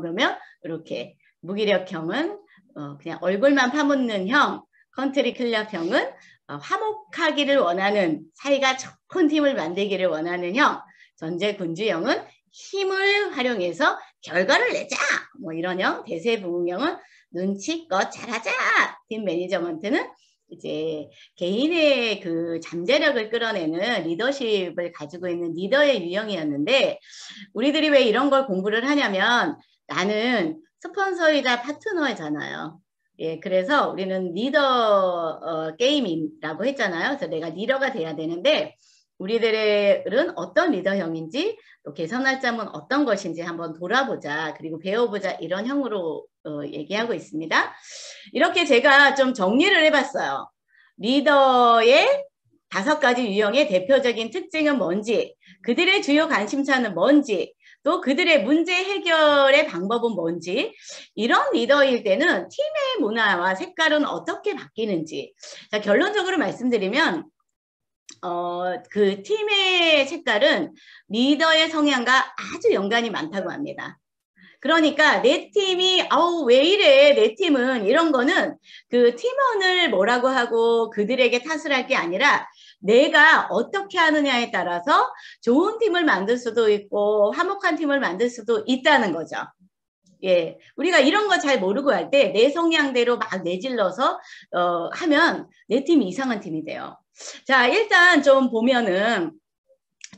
그러면 이렇게 무기력형은 그냥 얼굴만 파묻는 형, 컨트리 클럽형은 화목하기를 원하는, 사이가 좋은 팀을 만들기를 원하는 형, 전제군주형은 힘을 활용해서 결과를 내자 뭐 이런 형, 대세부흥형은 눈치껏 잘하자. 팀 매니저먼트는 이제 개인의 그 잠재력을 끌어내는 리더십을 가지고 있는 리더의 유형이었는데, 우리들이 왜 이런 걸 공부를 하냐면 나는 스폰서이자 파트너잖아요. 예, 그래서 우리는 리더 게임이라고 했잖아요. 그래서 내가 리더가 돼야 되는데 우리들은 어떤 리더형인지 또 개선할 점은 어떤 것인지 한번 돌아보자, 그리고 배워보자, 이런 형으로 얘기하고 있습니다. 이렇게 제가 좀 정리를 해봤어요. 리더의 5가지 유형의 대표적인 특징은 뭔지, 그들의 주요 관심사는 뭔지, 또 그들의 문제 해결의 방법은 뭔지, 이런 리더일 때는 팀의 문화와 색깔은 어떻게 바뀌는지. 자, 결론적으로 말씀드리면 그 팀의 색깔은 리더의 성향과 아주 연관이 많다고 합니다. 그러니까 내 팀이 왜 이래 내 팀은, 이런 거는 그 팀원을 뭐라고 하고 그들에게 탓을 할 게 아니라 내가 어떻게 하느냐에 따라서 좋은 팀을 만들 수도 있고 화목한 팀을 만들 수도 있다는 거죠. 예, 우리가 이런 거 잘 모르고 할 때 내 성향대로 막 내질러서 하면 내 팀이 이상한 팀이 돼요. 자, 일단 좀 보면은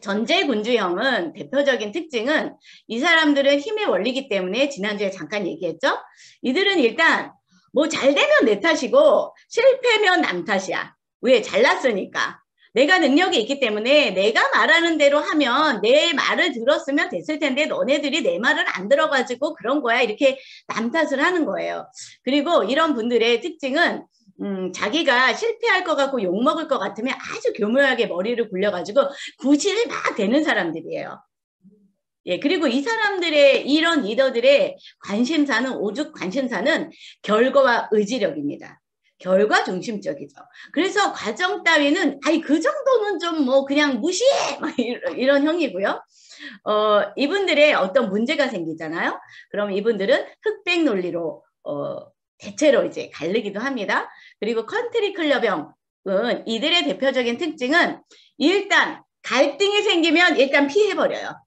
전제군주형은 대표적인 특징은, 이 사람들은 힘의 원리이기 때문에 지난주에 잠깐 얘기했죠. 이들은 일단 뭐 잘 되면 내 탓이고 실패면 남 탓이야. 왜? 잘났으니까. 내가 능력이 있기 때문에 내가 말하는 대로 하면, 내 말을 들었으면 됐을 텐데 너네들이 내 말을 안 들어가지고 그런 거야, 이렇게 남 탓을 하는 거예요. 그리고 이런 분들의 특징은 자기가 실패할 것 같고 욕먹을 것 같으면 아주 교묘하게 머리를 굴려가지고 구실을 막 대는 사람들이에요. 예, 그리고 이 사람들의, 이런 리더들의 관심사는, 오죽 관심사는 결과와 의지력입니다. 결과 중심적이죠. 그래서 과정 따위는 그 정도는 좀 뭐 그냥 무시해 막 이런 형이고요. 이분들의 어떤 문제가 생기잖아요. 그럼 이분들은 흑백 논리로 대체로 이제 가르기도 합니다. 그리고 컨트리 클럽형은, 이들의 대표적인 특징은 일단 갈등이 생기면 일단 피해버려요.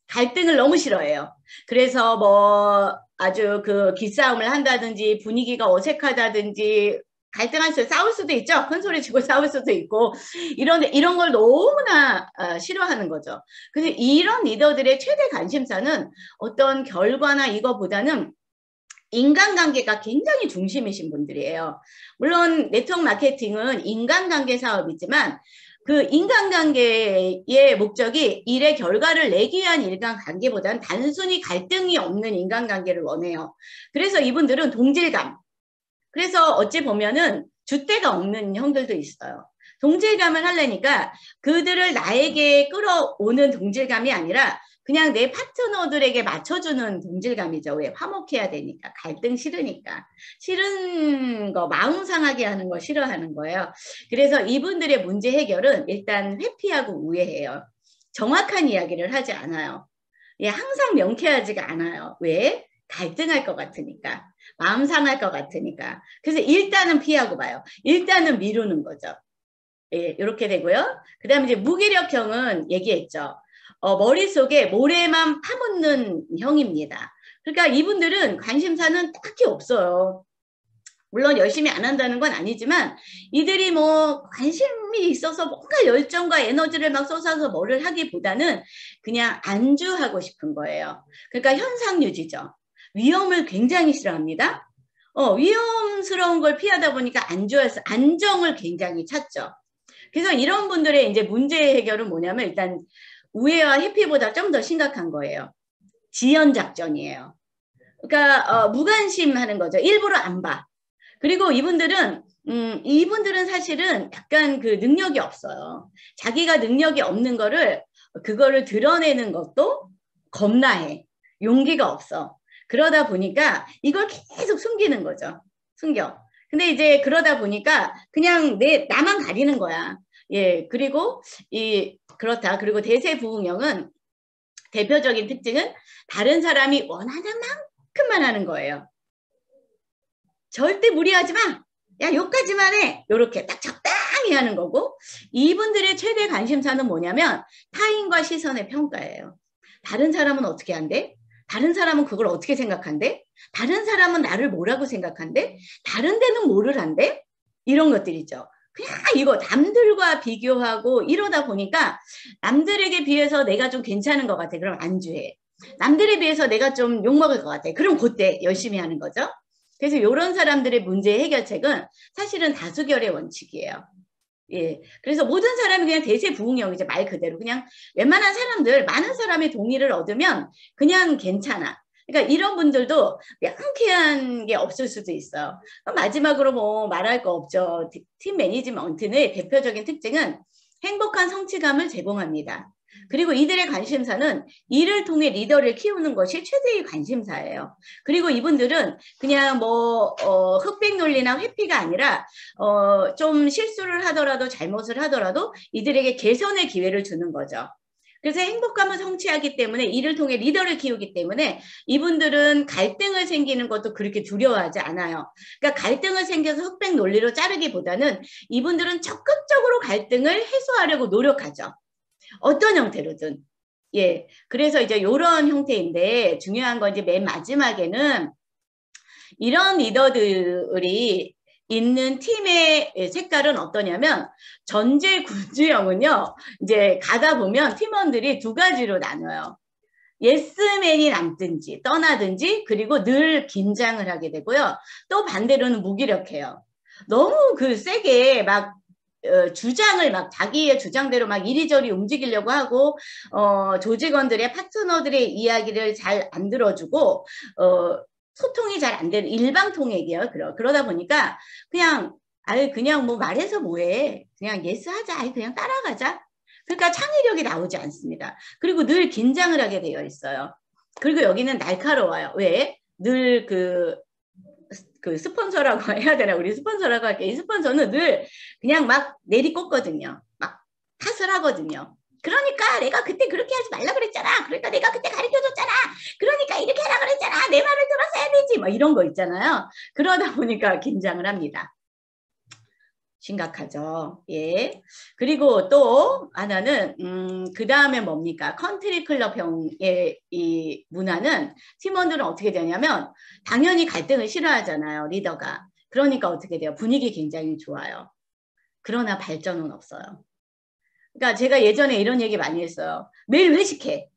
갈등을 너무 싫어해요. 그래서 뭐 아주 그 기싸움을 한다든지 분위기가 어색하다든지, 갈등할 수, 싸울 수도 있죠. 큰 소리 치고 싸울 수도 있고, 이런 걸 너무나 싫어하는 거죠. 그래서 이런 리더들의 최대 관심사는 어떤 결과나 이거보다는 인간관계가 굉장히 중심이신 분들이에요. 물론 네트워크 마케팅은 인간관계 사업이지만 그 인간관계의 목적이 일의 결과를 내기 위한 인간관계보다는 단순히 갈등이 없는 인간관계를 원해요. 그래서 이분들은 동질감, 그래서 어찌 보면은 줏대가 없는 형들도 있어요. 동질감을 하려니까 그들을 나에게 끌어오는 동질감이 아니라 그냥 내 파트너들에게 맞춰주는 동질감이죠. 왜? 화목해야 되니까. 갈등 싫으니까. 싫은 거, 마음 상하게 하는 거 싫어하는 거예요. 그래서 이분들의 문제 해결은 일단 회피하고 우회해요. 정확한 이야기를 하지 않아요. 예, 항상 명쾌하지가 않아요. 왜? 갈등할 것 같으니까. 마음 상할 것 같으니까. 그래서 일단은 피하고 봐요. 일단은 미루는 거죠. 예, 이렇게 되고요. 그 다음에 이제 무기력형은 얘기했죠. 머릿속에 모래만 파묻는 형입니다. 그러니까 이분들은 관심사는 딱히 없어요. 물론 열심히 안 한다는 건 아니지만 이들이 뭐 관심이 있어서 뭔가 열정과 에너지를 막 쏟아서 뭐를 하기보다는 그냥 안주하고 싶은 거예요. 그러니까 현상 유지죠. 위험을 굉장히 싫어합니다. 위험스러운 걸 피하다 보니까 안정을 굉장히 찾죠. 그래서 이런 분들의 이제 문제 해결은 뭐냐면, 일단 우회와 회피보다 좀 더 심각한 거예요. 지연 작전이에요. 그러니까 무관심하는 거죠. 일부러 안 봐. 그리고 이분들은 사실은 약간 그 능력이 없어요. 자기가 능력이 없는 그거를 드러내는 것도 겁나해. 용기가 없어. 그러다 보니까 이걸 계속 숨기는 거죠. 숨겨. 근데 이제 그러다 보니까 그냥 나만 가리는 거야. 예, 그리고 그렇다. 그리고 대세부흥형은 대표적인 특징은 다른 사람이 원하는 만큼만 하는 거예요. 절대 무리하지 마. 야, 요까지만 해. 요렇게 딱 적당히 하는 거고, 이분들의 최대 관심사는 뭐냐면 타인과 시선의 평가예요. 다른 사람은 어떻게 한대? 다른 사람은 그걸 어떻게 생각한대? 다른 사람은 나를 뭐라고 생각한대? 다른 데는 뭐를 한대? 이런 것들이죠. 그냥 이거 남들과 비교하고 이러다 보니까 남들에게 비해서 내가 좀 괜찮은 것 같아. 그럼 안주해. 남들에 비해서 내가 좀 욕먹을 것 같아. 그럼 그때 열심히 하는 거죠. 그래서 이런 사람들의 문제 해결책은 사실은 다수결의 원칙이에요. 예. 그래서 모든 사람이 그냥 대세부응형이죠. 말 그대로. 그냥 웬만한 사람들, 많은 사람의 동의를 얻으면 그냥 괜찮아. 그러니까 이런 분들도 명쾌한 게 없을 수도 있어요. 마지막으로 뭐 말할 거 없죠. 팀 매니지먼트의 대표적인 특징은 행복한 성취감을 제공합니다. 그리고 이들의 관심사는 이를 통해 리더를 키우는 것이 최대의 관심사예요. 그리고 이분들은 그냥 뭐 흑백 논리나 회피가 아니라 좀 실수를 하더라도 잘못을 하더라도 이들에게 개선의 기회를 주는 거죠. 그래서 행복감을 성취하기 때문에 이를 통해 리더를 키우기 때문에 이분들은 갈등을 생기는 것도 그렇게 두려워하지 않아요. 그러니까 갈등을 생겨서 흑백 논리로 자르기보다는 이분들은 적극적으로 갈등을 해소하려고 노력하죠. 어떤 형태로든. 예. 그래서 이제 이런 형태인데 중요한 건 이제 맨 마지막에는 이런 리더들이 있는 팀의 색깔은 어떠냐면 전제군주형은요. 이제 가다 보면 팀원들이 두 가지로 나눠요. 예스맨이 남든지 떠나든지 그리고 늘 긴장을 하게 되고요. 또 반대로는 무기력해요. 너무 그 세게 막 주장을 막 자기의 주장대로 막 이리저리 움직이려고 하고 조직원들의 파트너들의 이야기를 잘 안 들어주고 소통이 잘 안 되는 일방통행이에요. 그러다 보니까 그냥 그냥 뭐 말해서 뭐해 그냥 예스 하자 그냥 따라가자. 그러니까 창의력이 나오지 않습니다. 그리고 늘 긴장을 하게 되어 있어요. 그리고 여기는 날카로워요. 왜? 늘 그 스폰서라고 해야 되나? 우리 스폰서라고 할게. 이 스폰서는 늘 그냥 막 내리꽂거든요. 막 탓을 하거든요. 그러니까 내가 그때 그렇게 하지 말라 그랬잖아. 그러니까 내가 그때 가르쳐줬잖아. 그러니까 이렇게 하라 그랬잖아. 내 말을 들었어야 되지. 막 이런 거 있잖아요. 그러다 보니까 긴장을 합니다. 심각하죠. 예. 그리고 또 하나는 그 다음에 뭡니까? 컨트리 클럽형의 이 문화는 팀원들은 어떻게 되냐면 당연히 갈등을 싫어하잖아요. 리더가. 그러니까 어떻게 돼요? 분위기 굉장히 좋아요. 그러나 발전은 없어요. 그러니까 제가 예전에 이런 얘기 많이 했어요. 매일 회식해.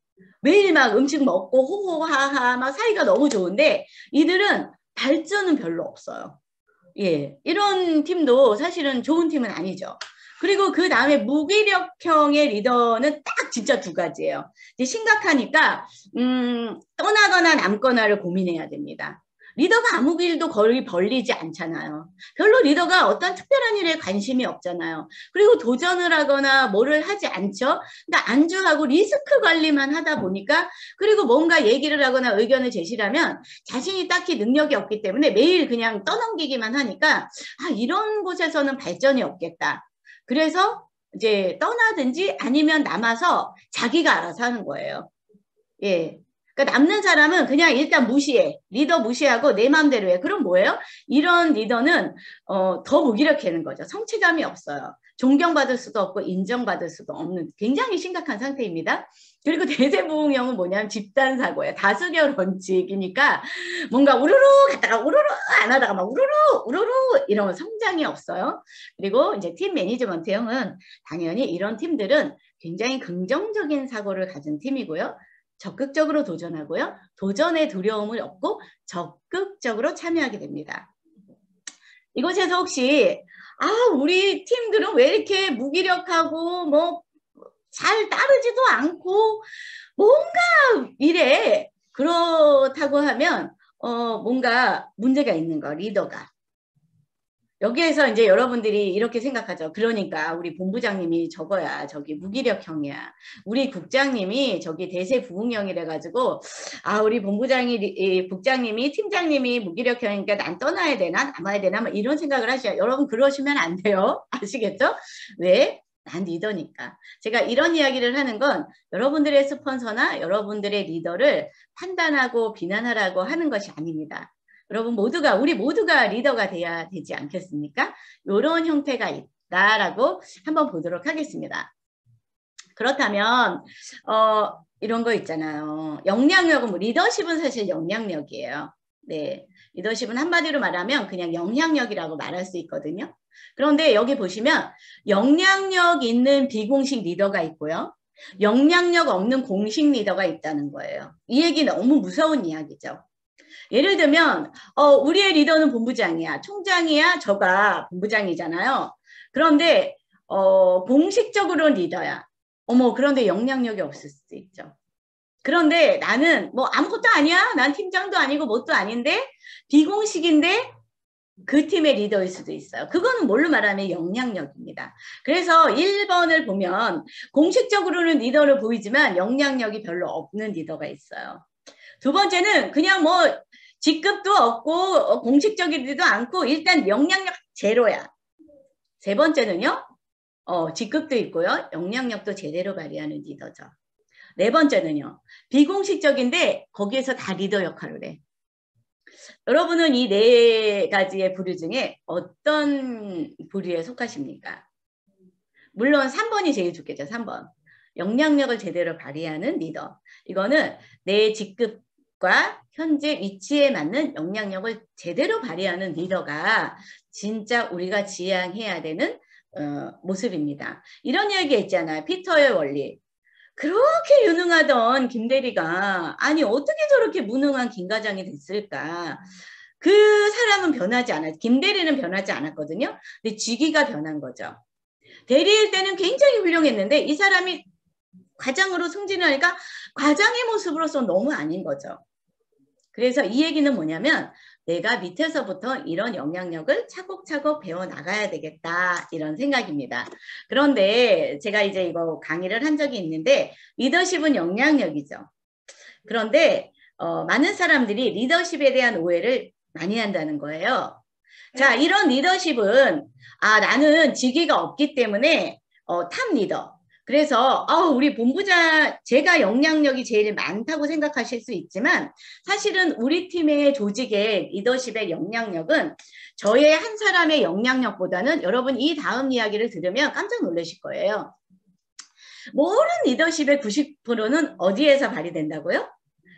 매일 막 음식 먹고 호호하하 막 사이가 너무 좋은데 이들은 발전은 별로 없어요. 예, 이런 팀도 사실은 좋은 팀은 아니죠. 그리고 그 다음에 무기력형의 리더는 딱 진짜 두 가지예요. 이제 심각하니까 떠나거나 남거나를 고민해야 됩니다. 리더가 아무 일도 거의 벌리지 않잖아요. 별로 리더가 어떤 특별한 일에 관심이 없잖아요. 그리고 도전을 하거나 뭐를 하지 않죠. 그러니까 안주하고 리스크 관리만 하다 보니까 그리고 뭔가 얘기를 하거나 의견을 제시하면 자신이 딱히 능력이 없기 때문에 매일 그냥 떠넘기기만 하니까 이런 곳에서는 발전이 없겠다. 그래서 이제 떠나든지 아니면 남아서 자기가 알아서 하는 거예요. 예. 그러니까 남는 사람은 그냥 일단 무시해. 리더 무시하고 내 마음대로 해. 그럼 뭐예요? 이런 리더는 더 무기력해는 거죠. 성취감이 없어요. 존경받을 수도 없고 인정받을 수도 없는 굉장히 심각한 상태입니다. 그리고 대세부응형은 뭐냐면 집단사고예요. 다수결 원칙이니까 뭔가 우르르 갔다가 우르르 안 하다가 막 우르르 우르르 이러면 성장이 없어요. 그리고 이제 팀 매니지먼트형은 당연히 이런 팀들은 굉장히 긍정적인 사고를 가진 팀이고요. 적극적으로 도전하고요. 도전의 두려움을 없고 적극적으로 참여하게 됩니다. 이곳에서 혹시 우리 팀들은 왜 이렇게 무기력하고 뭐 잘 따르지도 않고 뭔가 이래 그렇다고 하면 뭔가 문제가 있는 거 리더가. 여기에서 이제 여러분들이 이렇게 생각하죠. 그러니까 우리 본부장님이 저거야. 저기 무기력형이야. 우리 국장님이 저기 대세부응형이래 가지고 우리 국장님이 팀장님이 무기력형이니까 난 떠나야 되나 남아야 되나 뭐 이런 생각을 하셔요. 여러분 그러시면 안 돼요. 아시겠죠? 왜? 난 리더니까. 제가 이런 이야기를 하는 건 여러분들의 스폰서나 여러분들의 리더를 판단하고 비난하라고 하는 것이 아닙니다. 여러분 모두가, 우리 모두가 리더가 돼야 되지 않겠습니까? 이런 형태가 있다라고 한번 보도록 하겠습니다. 그렇다면 이런 거 있잖아요. 영향력은 뭐 리더십은 사실 영향력이에요. 네, 리더십은 한마디로 말하면 그냥 영향력이라고 말할 수 있거든요. 그런데 여기 보시면 영향력 있는 비공식 리더가 있고요. 영향력 없는 공식 리더가 있다는 거예요. 이 얘기 너무 무서운 이야기죠. 예를 들면 우리의 리더는 본부장이야. 총장이야. 저가 본부장이잖아요. 그런데 공식적으로는 리더야. 그런데 영향력이 없을 수도 있죠. 그런데 나는 뭐 아무것도 아니야. 난 팀장도 아니고 뭣도 아닌데 비공식인데 그 팀의 리더일 수도 있어요. 그거는 뭘로 말하면 영향력입니다. 그래서 1번을 보면 공식적으로는 리더를 보이지만 영향력이 별로 없는 리더가 있어요. 두 번째는 그냥 뭐 직급도 없고 공식적이지도 않고 일단 영향력 제로야. 세 번째는요. 직급도 있고요. 영향력도 제대로 발휘하는 리더죠. 네 번째는요. 비공식적인데 거기에서 다 리더 역할을 해. 여러분은 이 네 가지의 부류 중에 어떤 부류에 속하십니까? 물론 3번이 제일 좋겠죠. 3번. 영향력을 제대로 발휘하는 리더. 이거는 내 직급과 현재 위치에 맞는 영향력을 제대로 발휘하는 리더가 진짜 우리가 지향해야 되는 모습입니다. 이런 이야기 있잖아요. 피터의 원리. 그렇게 유능하던 김대리가 아니 어떻게 저렇게 무능한 김 과장이 됐을까. 그 사람은 변하지 않았, 김대리는 변하지 않았거든요. 근데 직위가 변한 거죠. 대리일 때는 굉장히 훌륭했는데 이 사람이 과장으로 승진하니까 과장의 모습으로서 너무 아닌 거죠. 그래서 이 얘기는 뭐냐면 내가 밑에서부터 이런 영향력을 차곡차곡 배워나가야 되겠다 이런 생각입니다. 그런데 제가 이제 이거 강의를 한 적이 있는데 리더십은 영향력이죠. 그런데 많은 사람들이 리더십에 대한 오해를 많이 한다는 거예요. 자, 이런 리더십은 나는 직위가 없기 때문에 탑 리더. 그래서 우리 본부장 제가 영향력이 제일 많다고 생각하실 수 있지만 사실은 우리 팀의 조직의 리더십의 영향력은 저의 한 사람의 영향력보다는 여러분 이 다음 이야기를 들으면 깜짝 놀라실 거예요. 모든 리더십의 90%는 어디에서 발휘된다고요?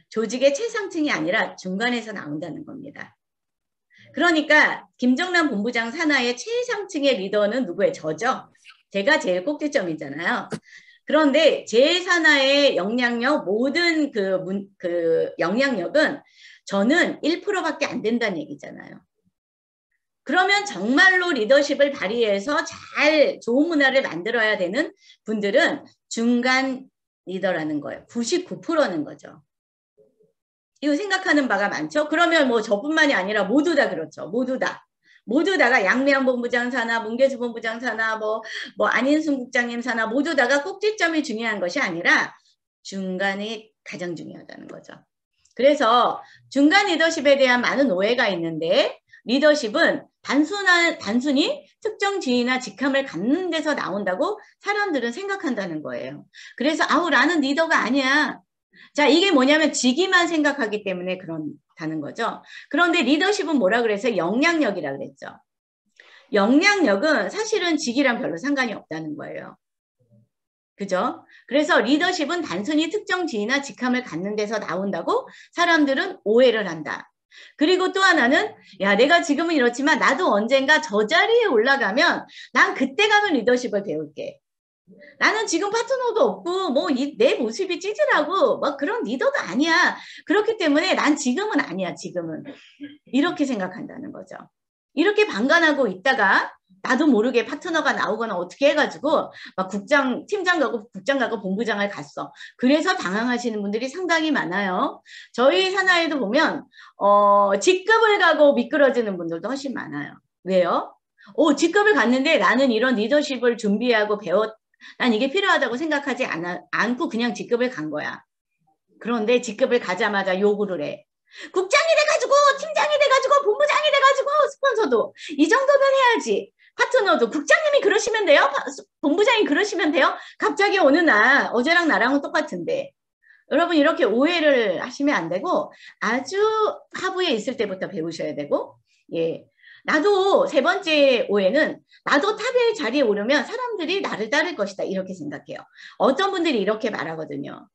조직의 최상층이 아니라 중간에서 나온다는 겁니다. 그러니까 김정남 본부장 산하의 최상층의 리더는 누구예요? 저죠. 제가 제일 꼭지점이잖아요. 그런데 제 산하의 영향력, 모든 그 영향력은 저는 1%밖에 안 된다는 얘기잖아요. 그러면 정말로 리더십을 발휘해서 잘 좋은 문화를 만들어야 되는 분들은 중간 리더라는 거예요. 99%는 거죠. 이거 생각하는 바가 많죠. 그러면 뭐 저뿐만이 아니라 모두 다 그렇죠. 모두 다가 양미양 본부장 사나 문계수 본부장 사나 뭐 안인순 국장님 사나 모두 다가 꼭지점이 중요한 것이 아니라 중간이 가장 중요하다는 거죠. 그래서 중간 리더십에 대한 많은 오해가 있는데 리더십은 단순히 특정 지위나 직함을 갖는 데서 나온다고 사람들은 생각한다는 거예요. 그래서 나는 리더가 아니야. 자, 이게 뭐냐면 직위만 생각하기 때문에 그렇다는 거죠. 그런데 리더십은 뭐라 그래서 영향력이라 그랬죠. 영향력은 사실은 직위랑 별로 상관이 없다는 거예요. 그죠? 그래서 리더십은 단순히 특정 지위나 직함을 갖는 데서 나온다고 사람들은 오해를 한다. 그리고 또 하나는 내가 지금은 이렇지만 나도 언젠가 저 자리에 올라가면 난 그때 가면 리더십을 배울게. 나는 지금 파트너도 없고 내 모습이 찌질하고 그런 리더도 아니야. 그렇기 때문에 난 지금은 아니야. 지금은. 이렇게 생각한다는 거죠. 이렇게 방관하고 있다가 나도 모르게 파트너가 나오거나 어떻게 해가지고 팀장 가고 국장 가고 본부장을 갔어. 그래서 당황하시는 분들이 상당히 많아요. 저희 산하에도 보면 직급을 가고 미끄러지는 분들도 훨씬 많아요. 왜요? 직급을 갔는데 나는 이런 리더십을 준비하고 난 이게 필요하다고 생각하지 않고 그냥 직급을 간 거야. 그런데 직급을 가자마자 요구를 해. 국장이 돼가지고 팀장이 돼가지고 본부장이 돼가지고 스폰서도 이 정도는 해야지. 파트너도 국장님이 그러시면 돼요? 본부장이 그러시면 돼요? 갑자기 어느 날 어제랑 나랑은 똑같은데 여러분 이렇게 오해를 하시면 안 되고 아주 하부에 있을 때부터 배우셔야 되고 예. 나도 세 번째 오해는 나도 탑의 자리에 오르면 사람들이 나를 따를 것이다 이렇게 생각해요. 어떤 분들이 이렇게 말하거든요.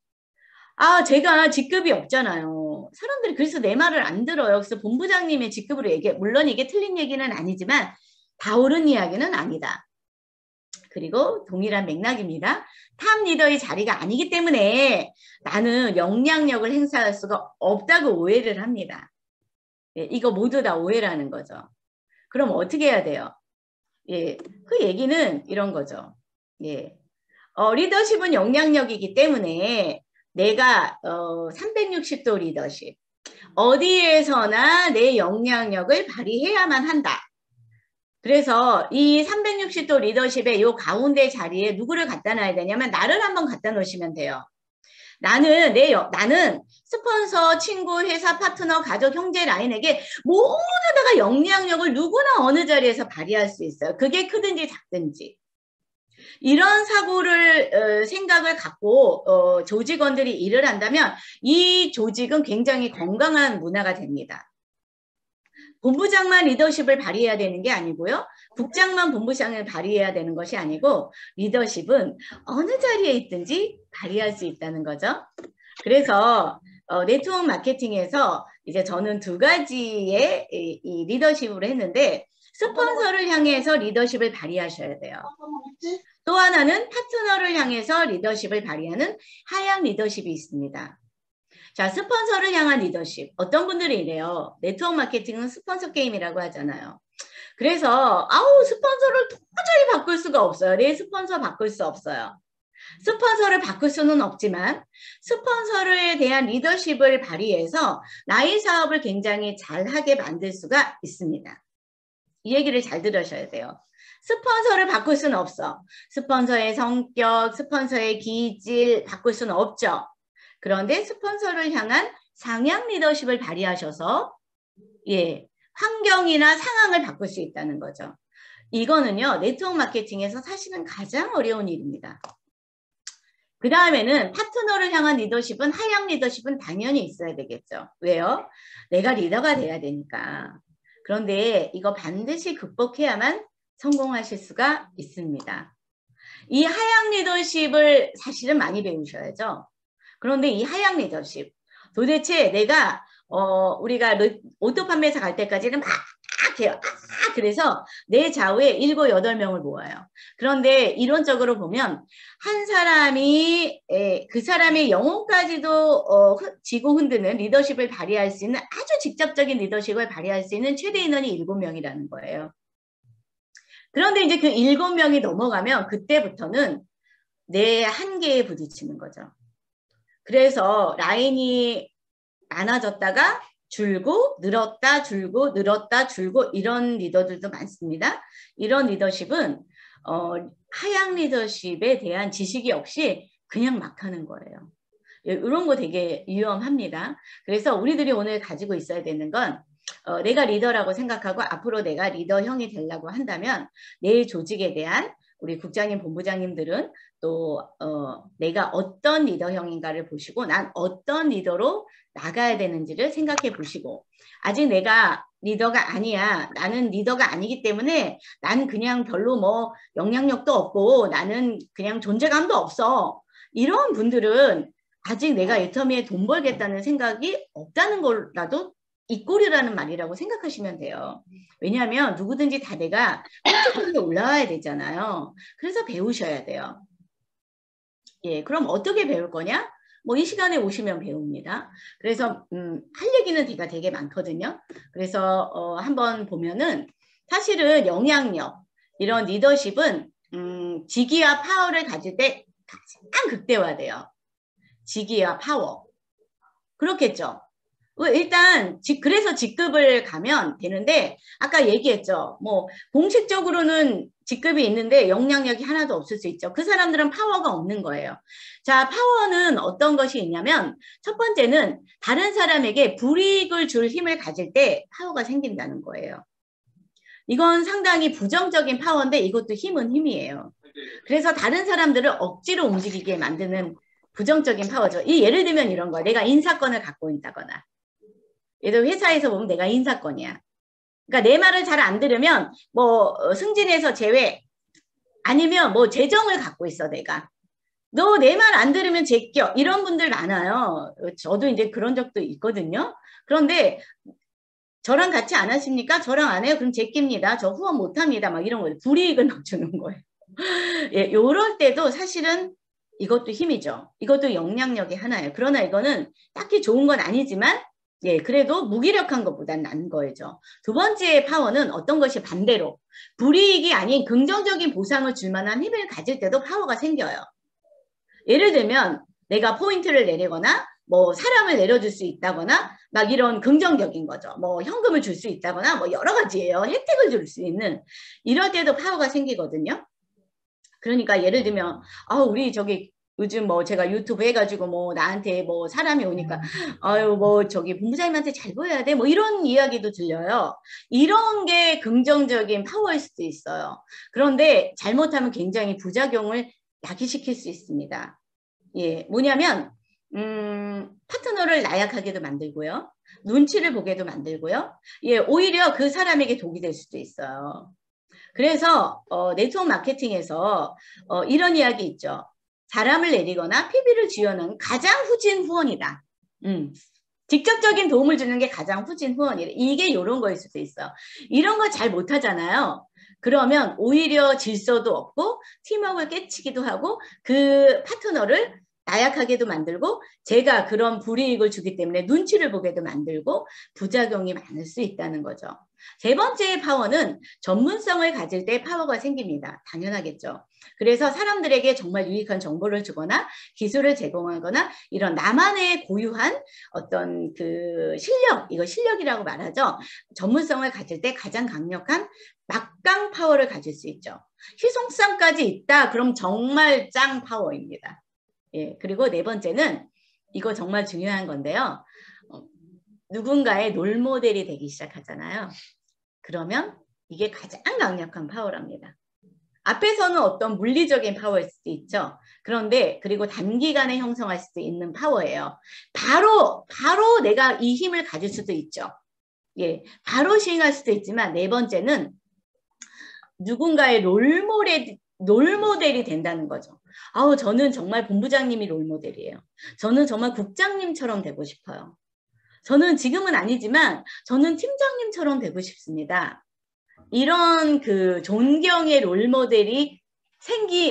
아 제가 직급이 없잖아요. 사람들이 그래서 내 말을 안 들어요. 그래서 본부장님의 직급으로 얘기해. 물론 이게 틀린 얘기는 아니지만 다 옳은 이야기는 아니다. 그리고 동일한 맥락입니다. 탑 리더의 자리가 아니기 때문에 나는 영향력을 행사할 수가 없다고 오해를 합니다. 예, 이거 모두 다 오해라는 거죠. 그럼 어떻게 해야 돼요? 예, 그 얘기는 이런 거죠. 예, 리더십은 영향력이기 때문에 내가 360도 리더십 어디에서나 내 영향력을 발휘해야만 한다. 그래서 이 360도 리더십의 요 가운데 자리에 누구를 갖다 놔야 되냐면 나를 한번 갖다 놓으시면 돼요. 나는 스폰서, 친구, 회사, 파트너, 가족, 형제, 라인에게 모두 다가 영향력을 누구나 어느 자리에서 발휘할 수 있어요. 그게 크든지 작든지. 이런 사고를 생각을 갖고 조직원들이 일을 한다면 이 조직은 굉장히 건강한 문화가 됩니다. 본부장만 리더십을 발휘해야 되는 게 아니고요. 국장만 본부장을 발휘해야 되는 것이 아니고 리더십은 어느 자리에 있든지 발휘할 수 있다는 거죠. 그래서 네트워크 마케팅에서 이제 저는 두 가지의 이 리더십으로 했는데 스폰서를 향해서 리더십을 발휘하셔야 돼요. 또 하나는 파트너를 향해서 리더십을 발휘하는 하향 리더십이 있습니다. 자, 스폰서를 향한 리더십. 어떤 분들이 이래요. 네트워크 마케팅은 스폰서 게임이라고 하잖아요. 그래서 스폰서를 도저히 바꿀 수가 없어요. 내 스폰서 바꿀 수 없어요. 스폰서를 바꿀 수는 없지만 스폰서에 대한 리더십을 발휘해서 나의 사업을 굉장히 잘하게 만들 수가 있습니다. 이 얘기를 잘 들으셔야 돼요. 스폰서를 바꿀 수는 없어. 스폰서의 성격, 스폰서의 기질 바꿀 수는 없죠. 그런데 스폰서를 향한 상향 리더십을 발휘하셔서 예, 환경이나 상황을 바꿀 수 있다는 거죠. 이거는요. 네트워크 마케팅에서 사실은 가장 어려운 일입니다. 그 다음에는 파트너를 향한 리더십은 하향 리더십은 당연히 있어야 되겠죠. 왜요? 내가 리더가 돼야 되니까. 그런데 이거 반드시 극복해야만 성공하실 수가 있습니다. 이 하향 리더십을 사실은 많이 배우셔야죠. 그런데 이 하향 리더십 도대체 내가 우리가 오토 판매사 갈 때까지는 막 해요. 그래서 내 좌우에 7, 8명을 모아요. 그런데 이론적으로 보면 한 사람이 그 사람의 영혼까지도 지고 흔드는 리더십을 발휘할 수 있는 아주 직접적인 리더십을 발휘할 수 있는 최대 인원이 7명이라는 거예요. 그런데 이제 그 7명이 넘어가면 그때부터는 내 한계에 부딪히는 거죠. 그래서 라인이 많아졌다가 줄고 늘었다 줄고 늘었다 줄고 이런 리더들도 많습니다. 이런 리더십은 하향 리더십에 대한 지식이 없이 그냥 막 하는 거예요. 이런 거 되게 위험합니다. 그래서 우리들이 오늘 가지고 있어야 되는 건 내가 리더라고 생각하고 앞으로 내가 리더형이 되려고 한다면 내 조직에 대한 우리 국장님, 본부장님들은 또 내가 어떤 리더형인가를 보시고 난 어떤 리더로 나가야 되는지를 생각해 보시고 아직 내가 리더가 아니야. 나는 리더가 아니기 때문에 나는 그냥 별로 뭐 영향력도 없고 나는 그냥 존재감도 없어. 이런 분들은 아직 내가 애터미에 돈 벌겠다는 생각이 없다는 거라도 이꼴이라는 말이라고 생각하시면 돼요. 왜냐하면 누구든지 다 내가 꼭지점에 올라와야 되잖아요. 그래서 배우셔야 돼요. 예, 그럼 어떻게 배울 거냐? 뭐 이 시간에 오시면 배웁니다. 그래서 할 얘기는 되게 많거든요. 그래서 한번 보면은 사실은 영향력, 이런 리더십은 직위와 파워를 가질 때 가장 극대화돼요. 직위와 파워. 그렇겠죠. 일단 그래서 직급을 가면 되는데 아까 얘기했죠. 뭐 공식적으로는 직급이 있는데 영향력이 하나도 없을 수 있죠. 그 사람들은 파워가 없는 거예요. 자, 파워는 어떤 것이 있냐면 첫 번째는 다른 사람에게 불이익을 줄 힘을 가질 때 파워가 생긴다는 거예요. 이건 상당히 부정적인 파워인데 이것도 힘은 힘이에요. 그래서 다른 사람들을 억지로 움직이게 만드는 부정적인 파워죠. 예를 들면 이런 거야. 내가 인사권을 갖고 있다거나. 예를 들어 회사에서 보면 내가 인사권이야. 그러니까 내 말을 잘 안 들으면 뭐 승진해서 제외 아니면 뭐 재정을 갖고 있어 내가. 너 내 말 안 들으면 제껴. 이런 분들 많아요. 저도 이제 그런 적도 있거든요. 그런데 저랑 같이 안 하십니까? 저랑 안 해요? 그럼 제낍니다. 저 후원 못 합니다. 막 이런 거예요. 불이익을 막 주는 거예요. 예, 요럴 때도 사실은 이것도 힘이죠. 이것도 영향력의 하나예요. 그러나 이거는 딱히 좋은 건 아니지만 예, 그래도 무기력한 것보단 나은 거죠. 두 번째 파워는 어떤 것이 반대로 불이익이 아닌 긍정적인 보상을 줄 만한 힘을 가질 때도 파워가 생겨요. 예를 들면 내가 포인트를 내리거나 뭐 사람을 내려줄 수 있다거나 막 이런 긍정적인 거죠. 뭐 현금을 줄 수 있다거나 뭐 여러 가지예요. 혜택을 줄 수 있는 이럴 때도 파워가 생기거든요. 그러니까 예를 들면 우리 저기 요즘 뭐 제가 유튜브 해가지고 뭐 나한테 뭐 사람이 오니까 아유 뭐 저기 본부장님한테 잘 보여야 돼 뭐 이런 이야기도 들려요. 이런 게 긍정적인 파워일 수도 있어요. 그런데 잘못하면 굉장히 부작용을 야기시킬 수 있습니다. 예, 뭐냐면 파트너를 나약하게도 만들고요. 눈치를 보게도 만들고요. 예, 오히려 그 사람에게 독이 될 수도 있어요. 그래서 네트워크 마케팅에서 이런 이야기 있죠. 사람을 내리거나 PB를 지원하는 가장 후진 후원이다. 직접적인 도움을 주는 게 가장 후진 후원이래. 이게 이런 거일 수도 있어. 이런 거 잘 못하잖아요. 그러면 오히려 질서도 없고 팀워크를 깨치기도 하고 그 파트너를 나약하게도 만들고 제가 그런 불이익을 주기 때문에 눈치를 보게도 만들고 부작용이 많을 수 있다는 거죠. 세 번째 파워는 전문성을 가질 때 파워가 생깁니다. 당연하겠죠. 그래서 사람들에게 정말 유익한 정보를 주거나 기술을 제공하거나 이런 나만의 고유한 어떤 그 실력, 이거 실력이라고 말하죠. 전문성을 가질 때 가장 강력한 막강 파워를 가질 수 있죠. 희송성까지 있다. 그럼 정말 짱 파워입니다. 예, 그리고 네 번째는 이거 정말 중요한 건데요. 누군가의 롤모델이 되기 시작하잖아요. 그러면 이게 가장 강력한 파워랍니다. 앞에서는 어떤 물리적인 파워일 수도 있죠. 그런데 그리고 단기간에 형성할 수도 있는 파워예요. 바로 내가 이 힘을 가질 수도 있죠. 예, 바로 시행할 수도 있지만 네 번째는 누군가의 롤모델이 된다는 거죠. 저는 정말 본부장님이 롤모델이에요. 저는 정말 국장님처럼 되고 싶어요. 저는 지금은 아니지만 저는 팀장님처럼 되고 싶습니다. 이런 그 존경의 롤모델이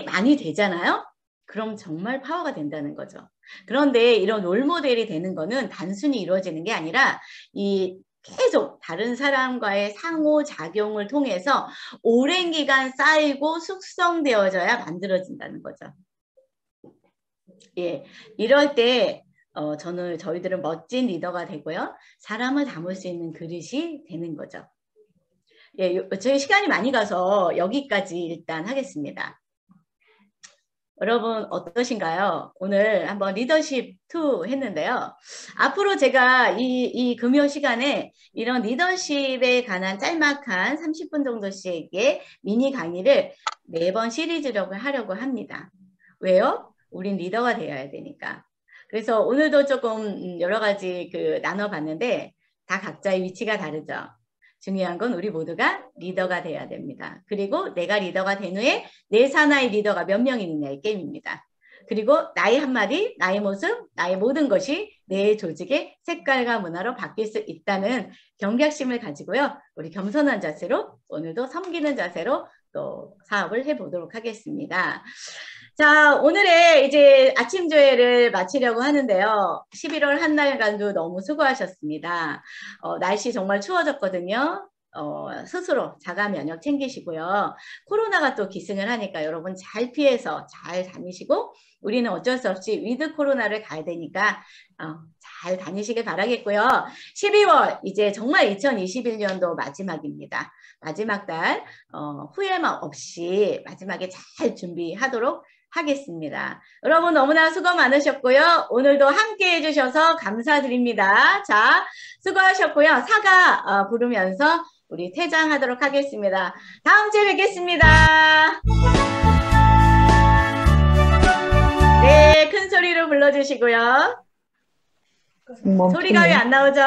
많이 되잖아요. 그럼 정말 파워가 된다는 거죠. 그런데 이런 롤모델이 되는 거는 단순히 이루어지는 게 아니라 계속 다른 사람과의 상호작용을 통해서 오랜 기간 쌓이고 숙성되어져야 만들어진다는 거죠. 예, 이럴 때 저희들은 멋진 리더가 되고요. 사람을 담을 수 있는 그릇이 되는 거죠. 예, 저희 시간이 많이 가서 여기까지 일단 하겠습니다. 여러분 어떠신가요? 오늘 한번 리더십 2 했는데요. 앞으로 제가 이 금요 시간에 이런 리더십에 관한 짤막한 30분 정도씩의 미니 강의를 매번 시리즈로 하려고 합니다. 왜요? 우린 리더가 되어야 되니까. 그래서 오늘도 조금 여러 가지 나눠봤는데 다 각자의 위치가 다르죠. 중요한 건 우리 모두가 리더가 돼야 됩니다. 그리고 내가 리더가 된 후에 내 산하의 리더가 몇 명 있느냐의 게임입니다. 그리고 나의 한마디, 나의 모습, 나의 모든 것이 내 조직의 색깔과 문화로 바뀔 수 있다는 경각심을 가지고요. 우리 겸손한 자세로 오늘도 섬기는 자세로 또 사업을 해보도록 하겠습니다. 자, 오늘의 이제 아침 조회를 마치려고 하는데요. 11월 한 달간도 너무 수고하셨습니다. 날씨 정말 추워졌거든요. 스스로 자가 면역 챙기시고요. 코로나가 또 기승을 하니까 여러분 잘 피해서 잘 다니시고 우리는 어쩔 수 없이 위드 코로나를 가야 되니까 잘 다니시길 바라겠고요. 12월 이제 정말 2021년도 마지막입니다. 마지막 달 후회만 없이 마지막에 잘 준비하도록 하겠습니다. 여러분 너무나 수고 많으셨고요. 오늘도 함께 해주셔서 감사드립니다. 자, 수고하셨고요. 사과 부르면서 우리 퇴장하도록 하겠습니다. 다음 주에 뵙겠습니다. 네, 큰 소리로 불러주시고요. 소리가 왜 안 나오죠?